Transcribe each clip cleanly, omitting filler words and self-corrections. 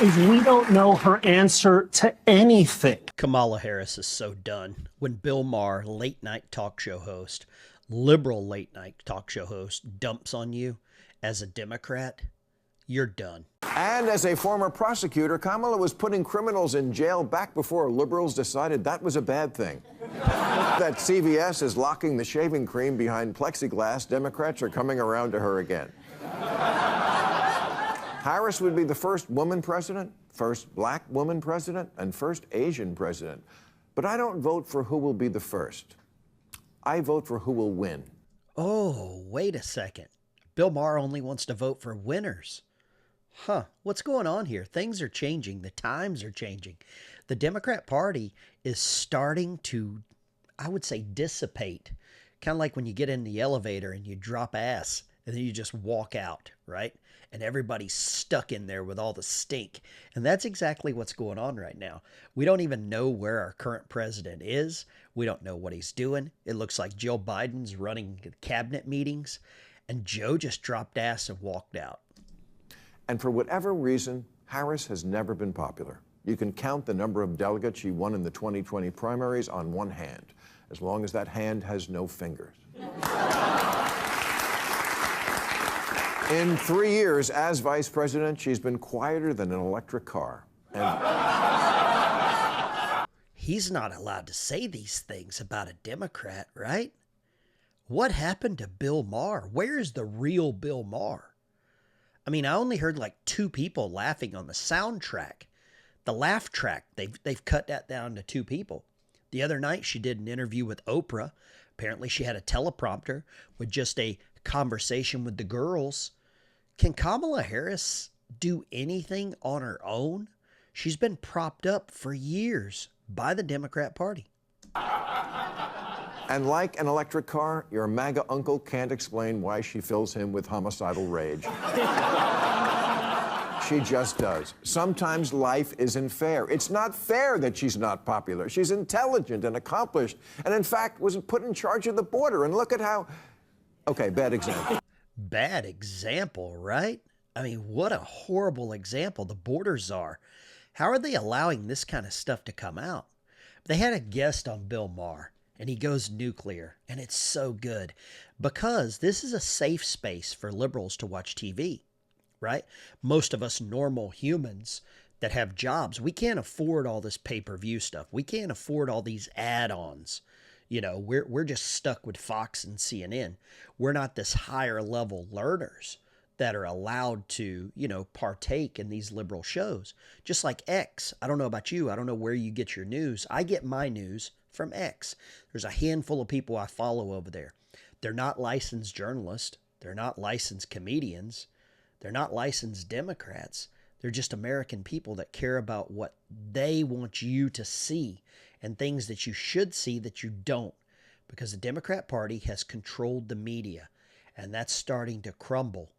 is we don't know her answer to anything. Kamala Harris is so done. When Bill Maher, late night talk show host, liberal late night talk show host, dumps on you as a Democrat, you're done. And as a former prosecutor, Kamala was putting criminals in jail back before liberals decided that was a bad thing. That CVS is locking the shaving cream behind plexiglass, Democrats are coming around to her again. Harris would be the first woman president, first black woman president, and first Asian president. But I don't vote for who will be the first. I vote for who will win. Oh, wait a second. Bill Maher only wants to vote for winners. Huh, what's going on here? Things are changing. The times are changing. The Democrat Party is starting to, I would say, dissipate. Kind of like when you get in the elevator and you drop ass and then you just walk out, right? And everybody's stuck in there with all the stink. And that's exactly what's going on right now. We don't even know where our current president is. We don't know what he's doing. It looks like Joe Biden's running cabinet meetings, and Joe just dropped ass and walked out. And for whatever reason, Harris has never been popular. You can count the number of delegates she won in the 2020 primaries on one hand, as long as that hand has no fingers. In 3 years as vice president, she's been quieter than an electric car. And he's not allowed to say these things about a Democrat, right? What happened to Bill Maher? Where is the real Bill Maher? I mean, I only heard like 2 people laughing on the soundtrack. The laugh track, they've cut that down to 2 people. The other night, she did an interview with Oprah. Apparently, she had a teleprompter with just a conversation with the girls. Can Kamala Harris do anything on her own? She's been propped up for years by the Democrat Party. And like an electric car, your MAGA uncle can't explain why she fills him with homicidal rage. She just does. Sometimes life isn't fair. It's not fair that she's not popular. She's intelligent and accomplished, and in fact was put in charge of the border. And look at how... Okay, bad example. Bad example, right? I mean, what a horrible example the borders are. How are they allowing this kind of stuff to come out? They had a guest on Bill Maher, and he goes nuclear, and it's so good because this is a safe space for liberals to watch TV, right? Most of us normal humans that have jobs, we can't afford all this pay-per-view stuff. We can't afford all these add-ons. You know, we're just stuck with Fox and CNN. We're not this higher level learners that are allowed to, you know, partake in these liberal shows. Just like X. I don't know about you. I don't know where you get your news. I get my news from X. There's a handful of people I follow over there. They're not licensed journalists. They're not licensed comedians. They're not licensed Democrats. They're just American people that care about what they want you to see and things that you should see that you don't, because the Democrat Party has controlled the media, and that's starting to crumble.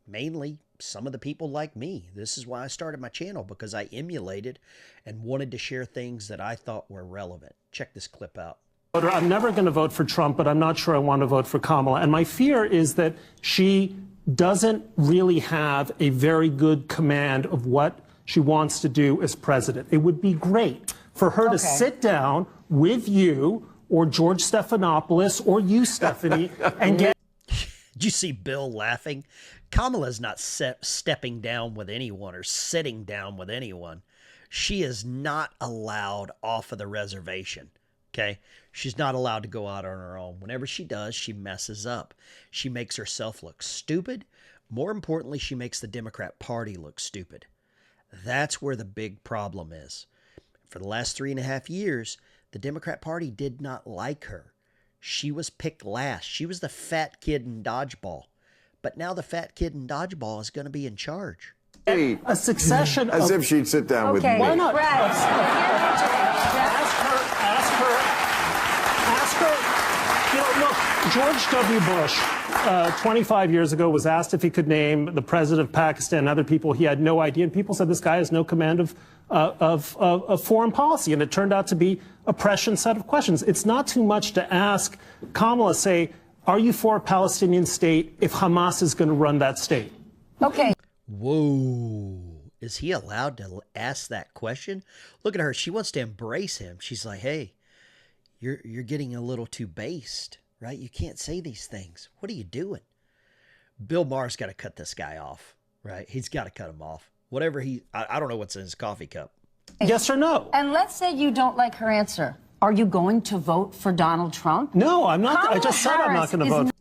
Mainly some of the people like me. This is why I started my channel, because I emulated and wanted to share things that I thought were relevant. Check this clip out. I'm never going to vote for Trump, but I'm not sure I want to vote for Kamala. And my fear is that she doesn't really have a very good command of what she wants to do as president. It would be great for her to sit down with you or George Stephanopoulos or you, Stephanie, and get... Did you see Bill laughing? Kamala's not stepping down with anyone or sitting down with anyone. She is not allowed off of the reservation, okay? She's not allowed to go out on her own. Whenever she does, she messes up. She makes herself look stupid. More importantly, she makes the Democrat Party look stupid. That's where the big problem is. For the last 3.5 years, the Democrat Party did not like her. She was picked last. She was the fat kid in dodgeball. But now the fat kid in dodgeball is going to be in charge. Hey, a succession as if she'd sit down with me. Why not? Right. Ask her. You know, look, George W. Bush, 25 years ago, was asked if he could name the president of Pakistan and other people. He had no idea. And people said this guy has no command of foreign policy. And it turned out to be a prescient set of questions. It's not too much to ask Kamala, say, are you for a Palestinian state if Hamas is going to run that state? Okay. Whoa. Is he allowed to ask that question? Look at her. She wants to embrace him. She's like, hey, you're getting a little too based, right? You can't say these things. What are you doing? Bill Maher's got to cut this guy off, right? He's got to cut him off. Whatever I don't know what's in his coffee cup. Yes or no? And let's say you don't like her answer. Are you going to vote for Donald Trump? No, I'm not. Kamala I just said I'm not Harris going to vote.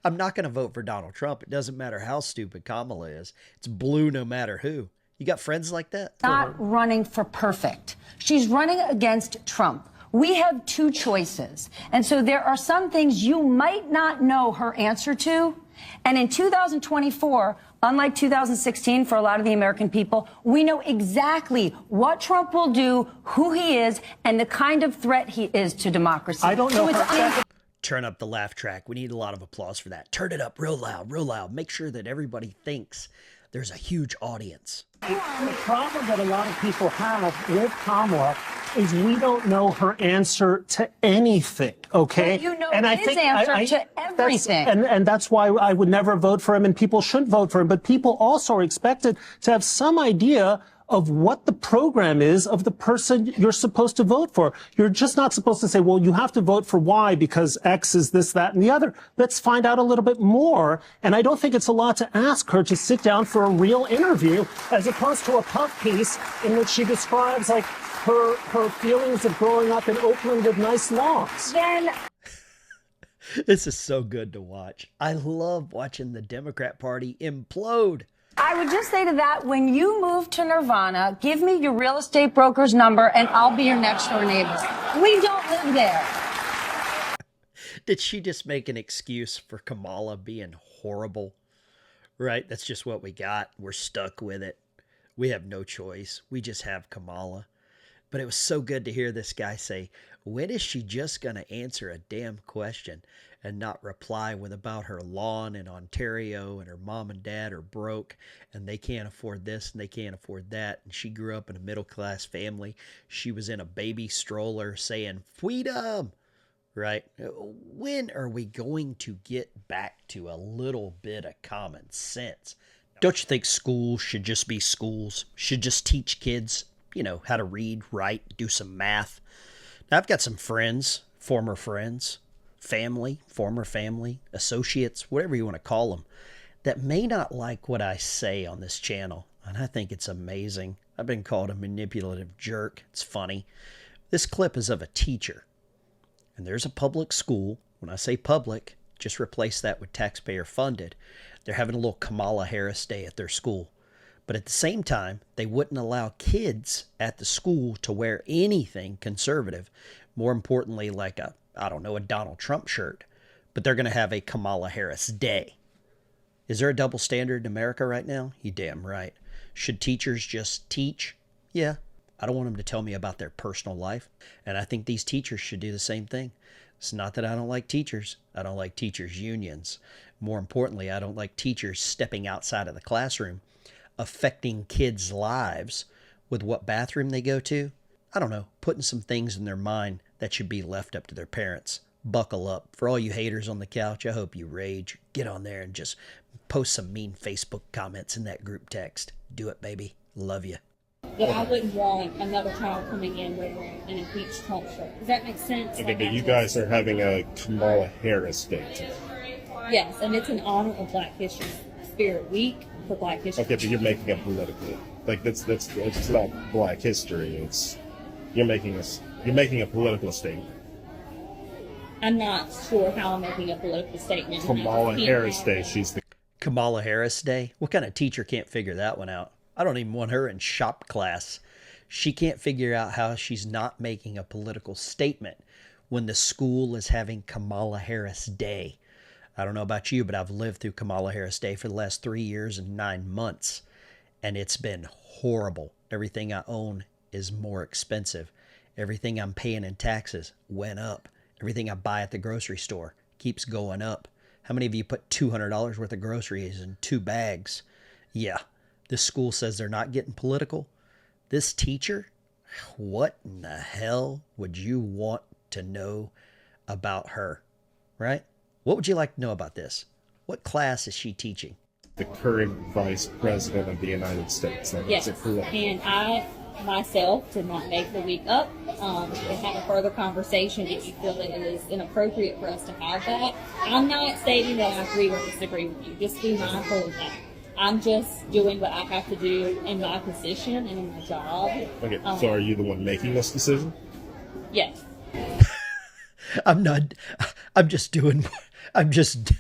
I'm not going to vote for Donald Trump. It doesn't matter how stupid Kamala is. It's blue no matter who. You got friends like that? Not running for perfect. She's running against Trump. We have two choices. And so there are some things you might not know her answer to. And in 2024, unlike 2016 for a lot of the American people, we know exactly what Trump will do, who he is, and the kind of threat he is to democracy. I don't know. Turn up the laugh track. We need a lot of applause for that. Turn it up real loud, real loud. Make sure that everybody thinks there's a huge audience. The problem that a lot of people have with Kamala is we don't know her answer to anything, okay? Well, you know and I his think answer to everything. And that's why I would never vote for him, and people shouldn't vote for him. But people also are expected to have some idea of what the program is of the person you're supposed to vote for. You're just not supposed to say, well, you have to vote for Y because X is this, that, and the other. Let's find out a little bit more. And I don't think it's a lot to ask her to sit down for a real interview as opposed to a puff piece in which she describes like her feelings of growing up in Oakland with nice lawns. Then This is so good to watch. I love watching the Democrat Party implode. I would just say to that, when you move to Nirvana, give me your real estate broker's number and I'll be your next door neighbor. We don't live there. Did she just make an excuse for Kamala being horrible? Right? That's just what we got. We're stuck with it. We have no choice. We just have Kamala. But it was so good to hear this guy say, when is she just going to answer a damn question and not reply with about her lawn in Ontario and her mom and dad are broke and they can't afford this and they can't afford that. And she grew up in a middle-class family. She was in a baby stroller saying, freedom, right? When are we going to get back to a little bit of common sense? Don't you think schools should just be schools? Should just teach kids, you know, how to read, write, do some math. Now, I've got some friends, former friends, family, former family, associates, whatever you want to call them, that may not like what I say on this channel. And I think it's amazing. I've been called a manipulative jerk. It's funny. This clip is of a teacher. And there's a public school. When I say public, just replace that with taxpayer funded. They're having a little Kamala Harris Day at their school. But at the same time, they wouldn't allow kids at the school to wear anything conservative. More importantly, like a Donald Trump shirt. But they're going to have a Kamala Harris Day. Is there a double standard in America right now? You damn right. Should teachers just teach? Yeah. I don't want them to tell me about their personal life. And I think these teachers should do the same thing. It's not that I don't like teachers. I don't like teachers' unions. More importantly, I don't like teachers stepping outside of the classroom, affecting kids' lives with what bathroom they go to. I don't know, putting some things in their mind that should be left up to their parents. Buckle up. For all you haters on the couch, I hope you rage. Get on there and just post some mean Facebook comments in that group text. Do it, baby. Love you. That I wouldn't want another child coming in wearing an impeached Trump shirt. Does that make sense? Okay, but you guys are having a Kamala Harris Day today. Yes, and it's in honor of Black History Spirit Week for Black History. Okay, but you're making a political, like that's it's not Black history. It's you're making a political statement. I'm not sure how I'm making a political statement. Kamala Harris Day. She's the Kamala Harris Day? What kind of teacher can't figure that one out? I don't even want her in shop class. She can't figure out how she's not making a political statement when the school is having Kamala Harris Day. I don't know about you, but I've lived through Kamala Harris Day for the last 3 years and 9 months, and it's been horrible. Everything I own is more expensive. Everything I'm paying in taxes went up. Everything I buy at the grocery store keeps going up. How many of you put $200 worth of groceries in 2 bags? Yeah. This school says they're not getting political. This teacher, what in the hell would you want to know about her, right? What would you like to know about this? What class is she teaching? The current vice president of the United States. That Yes, makes it correct. and I myself did not make the week up. To have a further conversation if you feel that it is inappropriate for us to have that. I'm not stating that I agree or disagree with you. Just be mindful of that. I'm just doing what I have to do in my position and in my job. Okay, so are you the one making this decision? Yes. I'm not. I'm just doing. I'm just.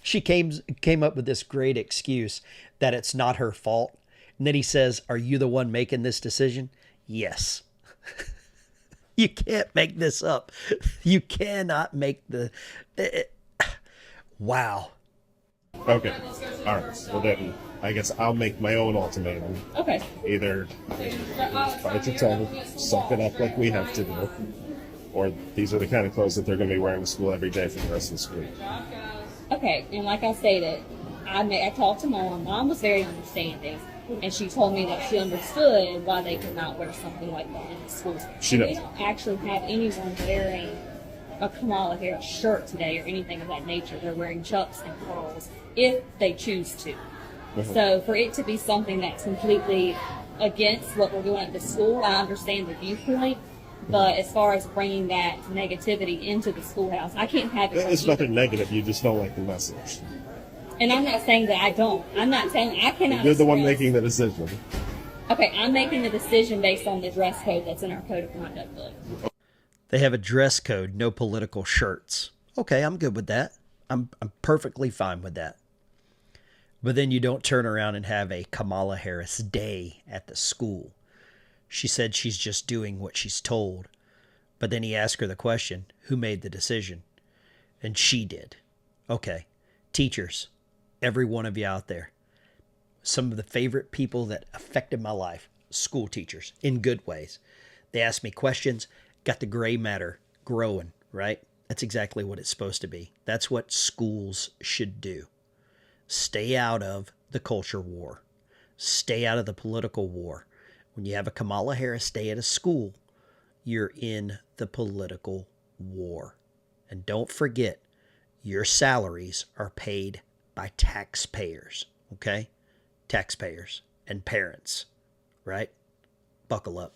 She came up with this great excuse that it's not her fault. And then he says, "Are you the one making this decision?" Yes. You can't make this up. You cannot make the. Wow. Okay. All right. Well, then I guess I'll make my own ultimatum. Okay. Either bite your tongue, suck it up like we have to do, or these are the kind of clothes that they're going to be wearing to school every day for the rest of the school. Okay, and like I stated, I talked to Mom. Mom was very understanding, and she told me that she understood why they could not wear something like that in the school. She knows. They don't actually have anyone wearing a Kamala Harris shirt today or anything of that nature. They're wearing chucks and curls if they choose to. So for it to be something that's completely against what we're doing at the school, I understand the viewpoint. But as far as bringing that negativity into the schoolhouse, I can't have it. It's nothing negative. You just don't like the message. And I'm not saying that I don't. I'm not saying I cannot. You're the one express- making the decision. Okay, I'm making the decision based on the dress code that's in our code of conduct book. They have a dress code, no political shirts. Okay, I'm good with that. I'm perfectly fine with that. But then you don't turn around and have a Kamala Harris day at the school. She said she's just doing what she's told. But then he asked her the question, who made the decision? And she did. Okay, teachers, every one of you out there, some of the favorite people that affected my life, school teachers, in good ways. They asked me questions, got the gray matter growing, right? That's exactly what it's supposed to be. That's what schools should do. Stay out of the culture war. Stay out of the political war. When you have a Kamala Harris day at a school, you're in the political war. And don't forget, your salaries are paid by taxpayers, okay? Taxpayers and parents, right? Buckle up.